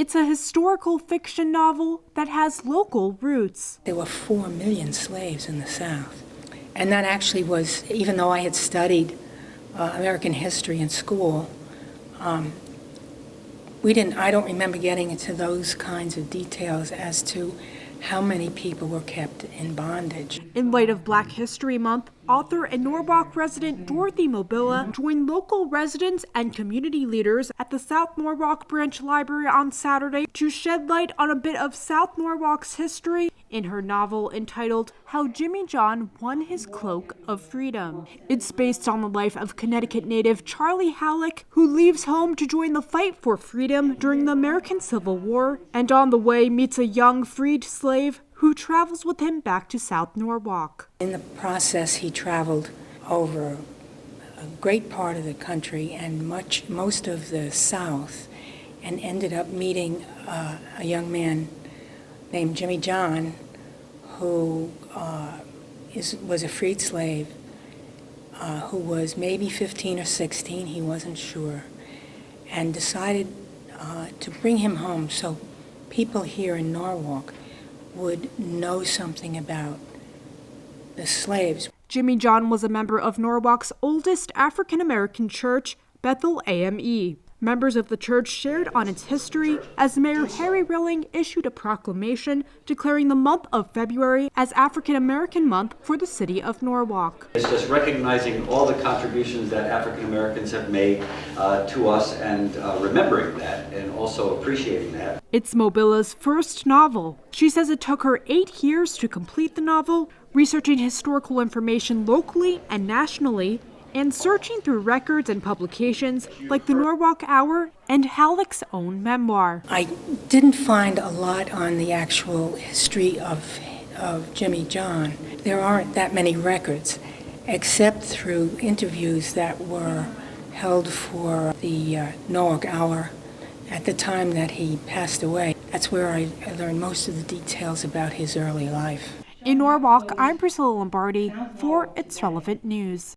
It's a historical fiction novel that has local roots. There were 4 million slaves in the South. And that actually was, even though I had studied American history in school, I don't remember getting into those kinds of details as to how many people were kept in bondage. In light of Black History Month, author and Norwalk resident Dorothy Mobilia joined local residents and community leaders at the South Norwalk Branch Library on Saturday to shed light on a bit of South Norwalk's history in her novel entitled How Jimmy John Won His Cloak of Freedom. It's based on the life of Connecticut native Charley Hallock, who leaves home to join the fight for freedom during the American Civil War, and on the way meets a young freed slave who travels with him back to South Norwalk. In the process, he traveled over a great part of the country and most of the South, and ended up meeting a young man named Jimmy John, who was a freed slave, who was maybe 15 or 16, he wasn't sure, and decided to bring him home so people here in Norwalk would know something about the slaves. Jimmy John was a member of Norwalk's oldest African-American church, Bethel AME. Members of the church shared on its history as Mayor Harry Rilling issued a proclamation declaring the month of February as African American Month for the city of Norwalk. It's just recognizing all the contributions that African Americans have made to us, and remembering that and also appreciating that. It's Mobilia's first novel. She says it took her 8 years to complete the novel, researching historical information locally and nationally, and searching through records and publications like the Norwalk Hour and Hallock's own memoir. I didn't find a lot on the actual history of Jimmy John. There aren't that many records, except through interviews that were held for the Norwalk Hour at the time that he passed away. That's where I learned most of the details about his early life. In Norwalk, I'm Priscilla Lombardi for It's Relevant News.